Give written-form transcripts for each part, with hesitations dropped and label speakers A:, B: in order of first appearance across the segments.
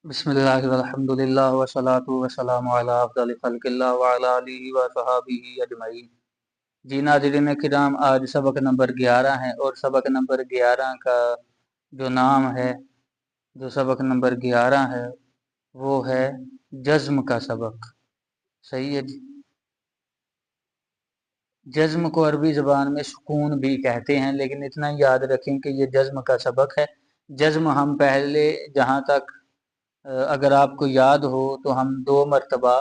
A: बिस्मिल्लाहि वल्हम्दुलिल्लाह वस्सलातु वस्सलामु अला अफ़ज़लिल ख़ल्क़िल्लाह व अला आलिहि व सहाबिही अजमईन। जी नाज़रीन किराम, आज सबक नंबर 11 है और सबक नंबर 11 का जो नाम है, जो सबक नंबर 11 है वो है जज़्म का सबक। सही है जी। जज़्म को अरबी ज़बान में सुकून भी कहते हैं, लेकिन इतना याद रखें कि ये जज़्म का सबक है। जज़्म हम पहले जहाँ तक अगर आपको याद हो तो हम 2 मरतबा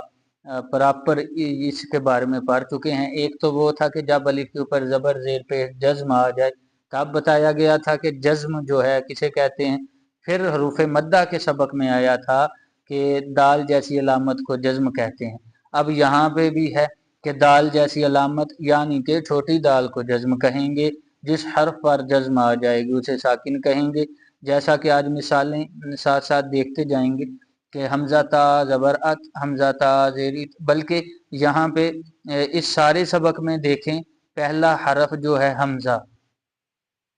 A: प्रॉपर इसके बारे में पढ़ चुके हैं। एक तो वो था कि जब अलिफ के ऊपर ज़बर ज़ेर पे जज़्म आ जाए तब बताया गया था कि जज़्म जो है किसे कहते हैं। फिर हरूफ मद्दा के सबक में आया था कि दाल जैसी अलामत को जज़्म कहते हैं। अब यहाँ पे भी है कि दाल जैसी अलामत यानी कि छोटी दाल को जज़्म कहेंगे। जिस हर्फ पर जज़्म आ जाएगी उसे साकिन कहेंगे। जैसा कि आज मिसालें साथ साथ देखते जाएंगे कि हमज़ा ता ज़बर अत, हमज़ा ता ज़ेर इत, बल्कि यहाँ पे इस सारे सबक में देखें पहला हरफ जो है हमज़ा।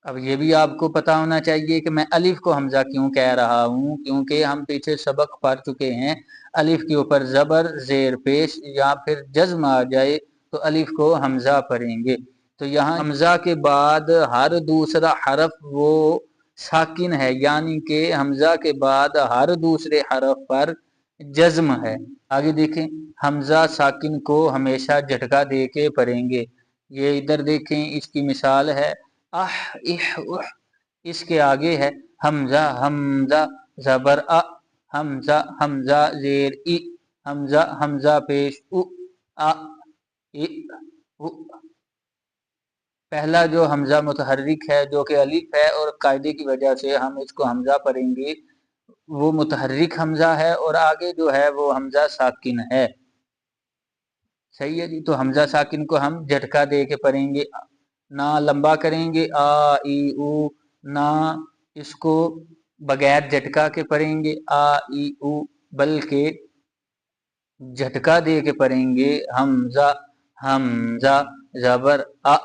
A: अब ये भी आपको पता होना चाहिए कि मैं अलिफ को हमज़ा क्यों कह रहा हूँ, क्योंकि हम पीछे सबक पढ़ चुके हैं अलिफ के ऊपर ज़बर ज़ेर पेश या फिर जज़्म आ जाए तो अलिफ को हमज़ा पढ़ेंगे। तो यहाँ हमज़ा के बाद हर दूसरा हरफ वो साकिन है, यानी कि हमज़ा के बाद हर दूसरे हरफ पर जज़्म है। आगे देखें, हमज़ा साकिन को हमेशा झटका दे के पढ़ेंगे। ये इधर देखें, इसकी मिसाल है आह इह उह। इसके आगे है हमजा हमजा ज़बर अ, हमजा हमजा ज़ेर इ, हमजा हमजा पेश उ, आ इ उ। पहला जो हमजा मुतहर्रिक है जो कि अलिफ है और कायदे की वजह से हम इसको हमजा पढ़ेंगे, वो मुतहर्रिक हमजा है और आगे जो है वो हमजा साकिन है। सही है जी। तो हमजा साकिन को हम झटका दे के पढ़ेंगे, ना लंबा करेंगे आ ई उ, ना इसको बगैर झटका के पढ़ेंगे आ ई उ, बल्कि झटका दे के पढ़ेंगे हमजा हमजा ज़बर अ,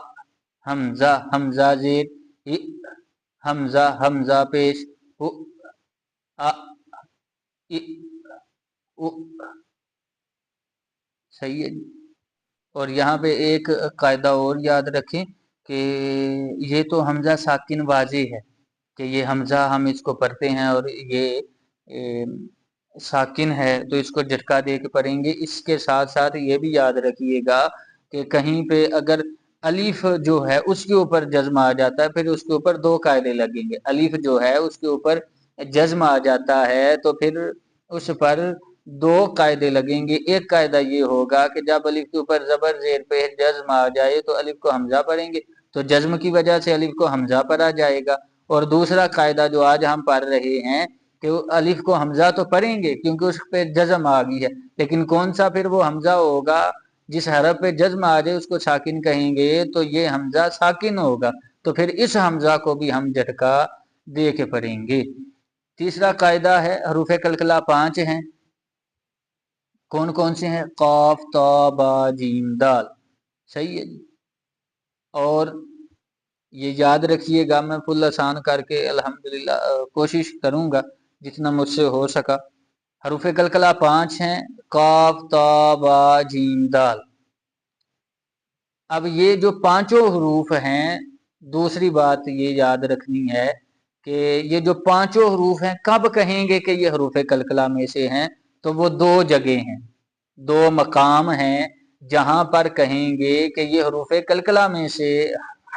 A: हमजा हमजा ज़ेर इ, हमजा हमजा पेश उ, आ इ उ। सही है जी। और यहाँ पे एक कायदा और याद रखें कि ये तो हमजा साकिन वाज़े है कि ये हमजा हम इसको पढ़ते हैं और ये ए, साकिन है तो इसको झटका दे के पढ़ेंगे। इसके साथ साथ ये भी याद रखिएगा कि कहीं पे अगर अलीफ जो है उसके ऊपर जज्म आ जाता है फिर उसके ऊपर 2 कायदे लगेंगे। अलीफ जो है उसके ऊपर जज्म आ जाता है तो फिर उस पर 2 कायदे लगेंगे। एक कायदा ये होगा कि जब अलिफ के ऊपर जबर जेर पे जज्म आ जाए तो अलिफ को हमजा पढ़ेंगे, तो जज्म की वजह से अलिफ को हमजा पढ़ा जाएगा। और दूसरा कायदा जो आज हम पढ़ रहे हैं कि वो अलिफ को हमजा तो पढ़ेंगे क्योंकि उस पे जज्म आ गई है, लेकिन कौन सा फिर वो हमजा होगा जिस हरफ पे जज्म आ जाए उसको साकिन कहेंगे, तो ये हमजा साकिन होगा। तो फिर इस हमजा को भी हम झटका दे के पढ़ेंगे। तीसरा कायदा है, हरूफ कलकला 5 हैं। कौन कौन से हैं? कौफ तो बा जीम दाल। सही है जी। और ये याद रखिएगा, मैं फुल आसान करके अल्हम्दुलिल्लाह कोशिश करूंगा जितना मुझसे हो सका। हरूफ कलकला 5 हैं, कौफ तो बा जीम दाल। अब ये जो पांचों हरूफ हैं, दूसरी बात ये याद रखनी है कि ये जो पांचों हरूफ हैं कब कहेंगे कि ये हरूफ कलकला में से हैं, तो वो 2 जगह हैं, 2 मकाम हैं जहां पर कहेंगे कि ये हरूफ कलकला में से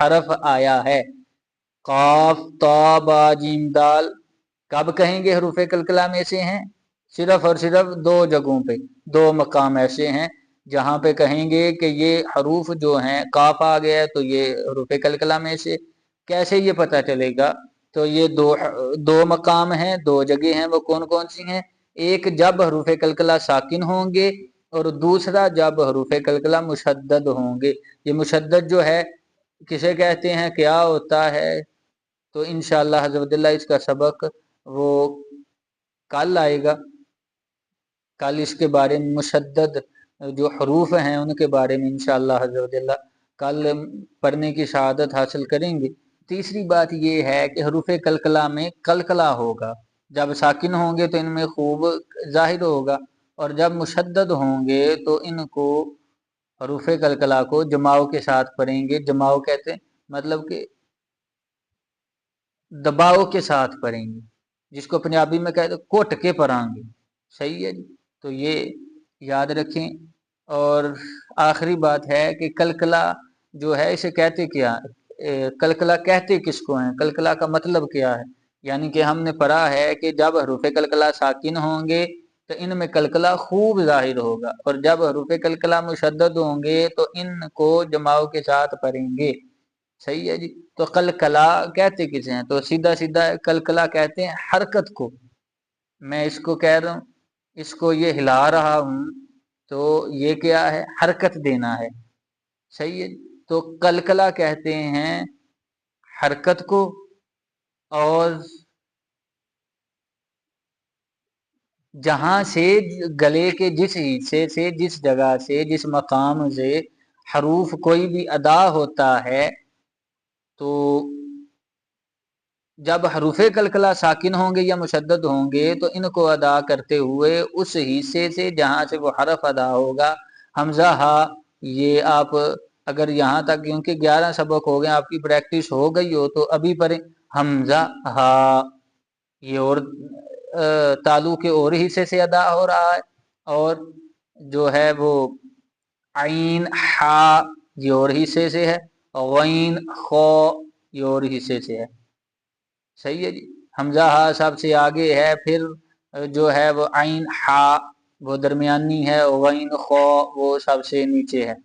A: हरफ आया है। काफ ता बा जीम दाल कब कहेंगे हरूफ कलकला में से हैं? सिर्फ और सिर्फ 2 जगहों पे, 2 मकाम ऐसे हैं जहां पे कहेंगे कि ये हरूफ जो हैं, काफ आ गया तो ये हरूफ कलकला में से। कैसे ये पता चलेगा? तो ये दो मकाम हैं, 2 जगह हैं। वो कौन कौन सी हैं? एक जब हरूफ कलकला साकिन होंगे और दूसरा जब हरूफ कलकला मुशद्दद होंगे। ये मुशद्दद जो है किसे कहते हैं, क्या होता है? तो इंशाअल्लाह हज़रतुल्लाह इसका सबक वो कल आएगा। कल इसके बारे में मुशद्दद जो हरूफ हैं उनके बारे में इंशाअल्लाह हज़रतुल्लाह कल पढ़ने की शहादत हासिल करेंगे। तीसरी बात ये है कि हरूफ कलकला में कलकला होगा। जब साकिन होंगे तो इनमें खूब जाहिर होगा, और जब मुशद्दद होंगे तो इनको हरूफ कलकला को जमाव के साथ पढ़ेंगे। जमाव कहते हैं मतलब कि दबाव के साथ पढ़ेंगे, जिसको पंजाबी में कहते हैं कोट के पढ़ांगे। सही है जी, तो ये याद रखें। और आखिरी बात है कि कलकला जो है इसे कहते क्या, कलकला कहते किसको हैं, कलकला का मतलब क्या है। यानी कि हमने पढ़ा है कि जब हरूफ कलकला साकिन होंगे तो इनमें कलकला खूब जाहिर होगा, और जब हरूफ कलकला मुशद्दद होंगे तो इनको जमाव के साथ पढ़ेंगे। सही है जी, तो कलकला कहते किसे हैं, तो सीधा सीधा कलकला कहते हैं हरकत को। मैं इसको कह रहा हूँ, इसको ये हिला रहा हूँ, तो ये क्या है, हरकत देना है। सही है, तो कलकला कहते हैं हरकत को। और जहां से गले के जिस हिस्से से, जिस जगह से, जिस मकाम से हरूफ कोई भी अदा होता है, तो जब हरूफे कलकला साकिन होंगे या मुशद्दद होंगे तो इनको अदा करते हुए उस हिस्से से जहां से वो हरफ अदा होगा, हमजा हा, ये आप अगर यहाँ तक, क्योंकि 11 सबक हो गए, आपकी प्रैक्टिस हो गई हो तो अभी पढ़े। हमजा हा, ये और तालु के और हिस्से से अदा हो रहा है, और जो है वो आइन हा, ये और हिस्से से है, गैन खो, ये और हिस्से से है। सही है जी, हमजा हा सबसे आगे है, फिर जो है वो आइन हा वो दरमियानी है, गैन खो वो सबसे नीचे है।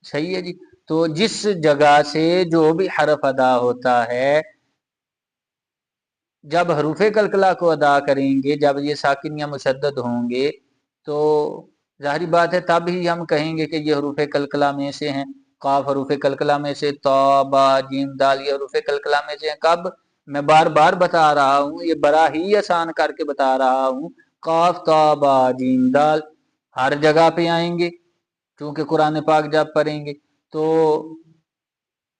A: सही है जी, तो जिस जगह से जो भी हरफ अदा होता है, जब हरूफे कलकला को अदा करेंगे, जब ये साकिन या मुशद्दद होंगे, तो जाहिर बात है तब ही हम कहेंगे कि ये हरूफे कलकला में से हैं। काफ हरूफे कलकला में से, तौ बा जीम दाल ये हरूफे कलकला में से हैं। कब, मैं बार बार बता रहा हूँ, ये बड़ा ही आसान करके बता रहा हूँ। काफ तौ बा जीम दाल हर जगह पे आएंगे, क्योंकि कुरान पाक जब पढ़ेंगे तो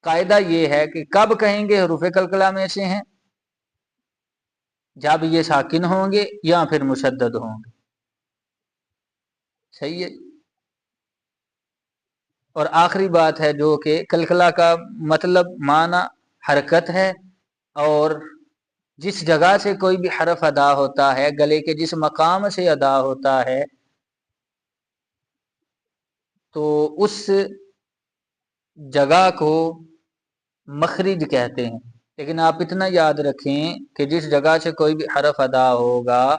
A: कायदा ये है कि कब कहेंगे हरूफे कलकला में से हैं, जब ये साकिन होंगे या फिर मुशद्दद होंगे। सही है, और आखिरी बात है जो कि कलकला का मतलब माना हरकत है, और जिस जगह से कोई भी हरफ अदा होता है, गले के जिस मकाम से अदा होता है, तो उस जगह को मखरिज कहते हैं। लेकिन आप इतना याद रखें कि जिस जगह से कोई भी हरफ अदा होगा,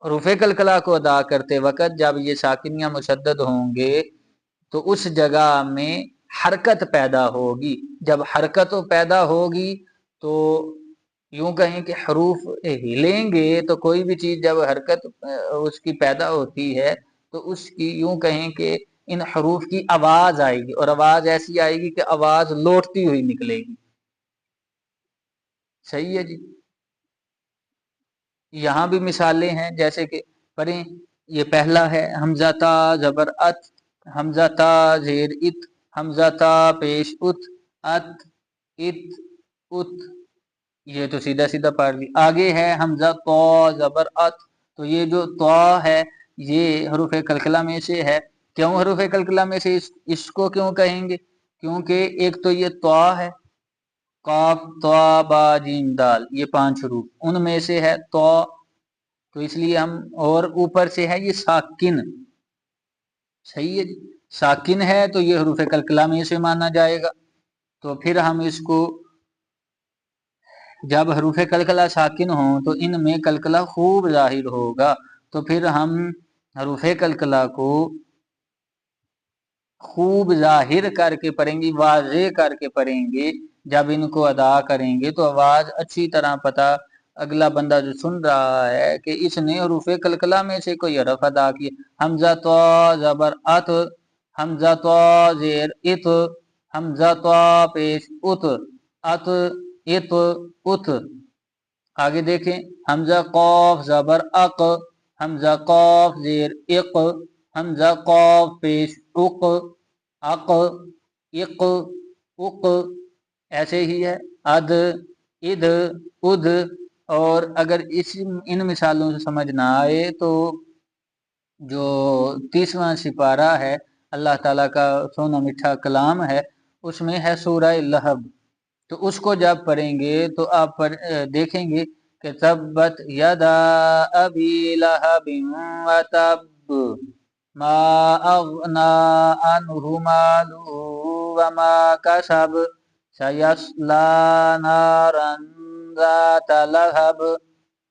A: रुफे कलकला को अदा करते वक्त जब ये साकिन या मुशद्दद होंगे, तो उस जगह में हरकत पैदा होगी। जब हरकत पैदा होगी तो यूं कहें कि हरूफ हिलेंगे, तो कोई भी चीज जब हरकत उसकी पैदा होती है, तो उसकी यूं कहें कि इन हरूफ की आवाज आएगी, और आवाज ऐसी आएगी कि आवाज लौटती हुई निकलेगी। सही है जी, यहाँ भी मिसालें हैं, जैसे कि पढ़ें, ये पहला है हमजा ता जबर अत, हमजा ता जेर इत, हमजा ता पेश उत, अत इत उत, ये तो सीधा सीधा पढ़ ली। आगे है हमजा तो जबर अत, तो ये जो तो है ये हरूफ कलकला में से है। क्यों हरूफ कलकला में से, इसको क्यों कहेंगे, क्योंकि एक तो ये तो है, काफ तो बा जीम दाल ये 5 हरूफ उनमें से है तो इसलिए हम, और ऊपर से है ये साकिन। सही है जी, साकिन है तो ये हरूफ कलकला में से माना जाएगा। तो फिर हम इसको, जब हरूफ कलकला साकिन हो तो इनमें कलकला खूब जाहिर होगा, तो फिर हम हरूफ कलकला को खूब जाहिर करके पढ़ेंगे, वाज़े करके पढ़ेंगे। जब इनको अदा करेंगे तो आवाज अच्छी तरह पता, अगला बंदा जो सुन रहा है कि इसने हरूफ कलकला में से कोई हरफ अदा किया। हमजा तो जबर अत, हमजा तो जेर इत, हमजा तो पेश उत, अत इत उत। आगे देखें, हमजा कौफ जबर अक, हमजा कौफ जेर इक, हमजा कौफ पेश उक, अक इक उक। ऐसे ही है अद इद उद, اور اگر ان مثالوں سے سمجھ نہ آئے تو جو 30واں سپارہ ہے اللہ تعالیٰ کا سونا میٹھا کلام ہے، اس میں ہے سورہ لہب، تو اس کو جب پڑھیں گے تو آپ دیکھیں گے کہ تبت یدا ابی لہب وتب ما اغنا عنہ مالہ وما کسب سیصلی نارا ذات لہب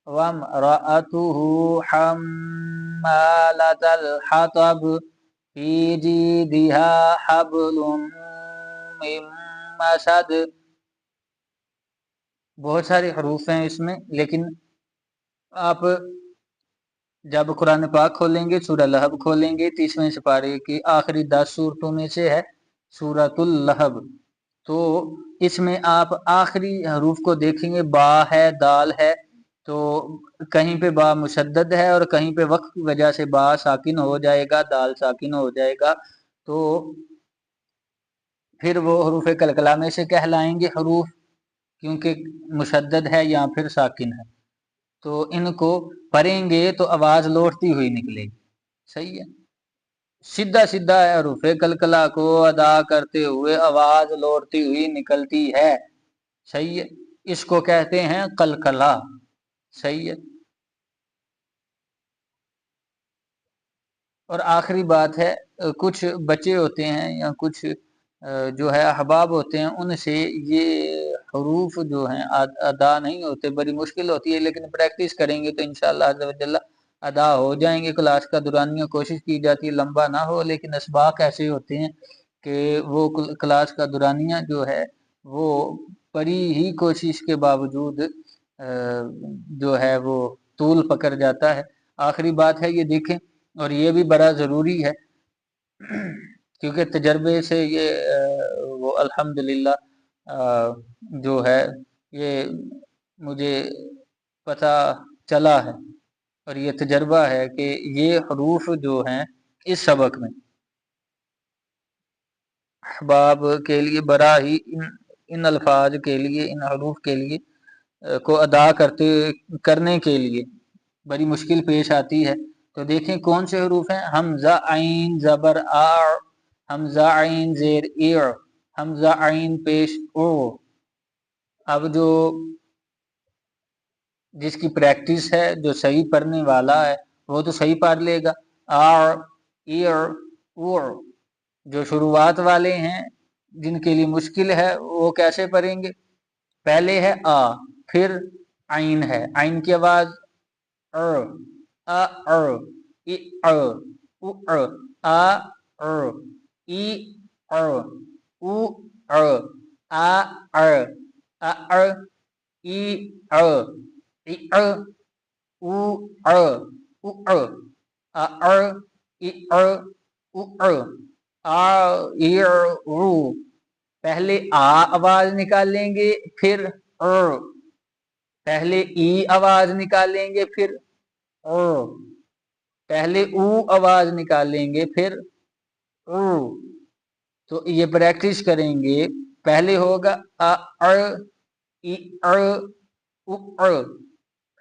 A: وامرأته حمالة الحطب في جيدها حبل من مسد۔ بہت سارے حروف ہیں اس میں، لیکن آپ جب قرآن پاک کھولیں گے، سورہ لہب کھولیں گے، 30ویں سپارے کی آخری 10 سورتوں میں سے ہے سورۃ اللہب، تو اس میں آپ آخری حروف کو دیکھیں گے، با ہے، دال ہے، تو کہیں پہ با مشدد ہے اور کہیں پہ وقت کی وجہ سے با ساکن ہو جائے گا، دال ساکن ہو جائے گا، تو پھر وہ حروف قلقلہ میں سے کہلائیں گے حروف، کیونکہ مشدد ہے یا پھر ساکن ہے، تو ان کو پڑھیں گے تو آواز لوٹتی ہوئی نکلے گی، صحیح ہے، سیدھا سیدھا حروف قلقلہ کو ادا کرتے ہوئے آواز لوٹتی ہوئی نکلتی ہے، صحیح ہے، اس کو کہتے ہیں قلقلہ، صحیح ہے۔ اور آخری بات ہے، کچھ بچے ہوتے ہیں یا کچھ جو ہے احباب ہوتے ہیں، ان سے یہ حروف جو ہیں ادا نہیں ہوتے، بڑی مشکل ہوتی ہے، لیکن پریکٹس کریں گے تو انشاءاللہ عز و جل ادا ہو جائیں گے۔ کلاس کا دورانیہ کوشش کی جاتی ہے لمبا نہ ہو، لیکن اسباق ایسے ہوتے ہیں کہ وہ کلاس کا دورانیہ جو ہے وہ بڑی ہی کوشش کے باوجود جو ہے وہ طول پکڑ جاتا ہے۔ آخری بات ہے، یہ دیکھیں، اور یہ بھی بڑا ضروری ہے کیونکہ تجربے سے یہ وہ الحمدللہ جو ہے یہ مجھے پتہ چلا ہے، اور یہ تجربہ ہے کہ یہ حروف جو ہیں اس سبق میں احباب کے لیے بڑا ہی ان الفاظ کے لیے، ان حروف کے لیے کو ادا کرنے کے لیے بڑی مشکل پیش آتی ہے۔ تو دیکھیں کون سے حروف ہیں، حمزہ عین زبر آ، حمزہ عین زیر اع، حمزہ عین پیش او۔ اب جو جس کی پریکٹس ہے، جو صحیح پڑھنے والا ہے وہ تو صحیح پڑھ لے گا، آ اع او۔ جو شروعات والے ہیں جن کے لیے مشکل ہے وہ کیسے پڑھیں گے، پہلے ہے آ، پھر عین ہے، عین کی آواز ا، ای ا، او ا، آ ا، ای ا، او ا، آ ا، ا ای ا، ای ا، او ا، او ا، ای ا، او آ ای او۔ پہلے آ آواز نکالیں گے پھر پہلے ای آواز نکالیں گے پھر پہلے او آواز نکالیں گے پھر تو یہ پریکٹس کریں گے، پہلے ہوگا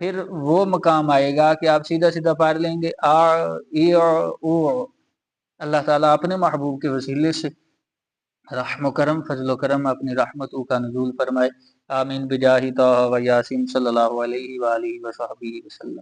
A: پھر وہ مقام آئے گا کہ آپ سیدھا سیدھا پڑھ لیں گے اللہ تعالیٰ اپنے محبوب کے وسیلے سے رحم و کرم، فضل و کرم، اپنی رحمتوں کا نزول فرمائے، آمین بجاہ طہ و یاسین صلی اللہ علیہ وآلہ وصحبہ وسلم۔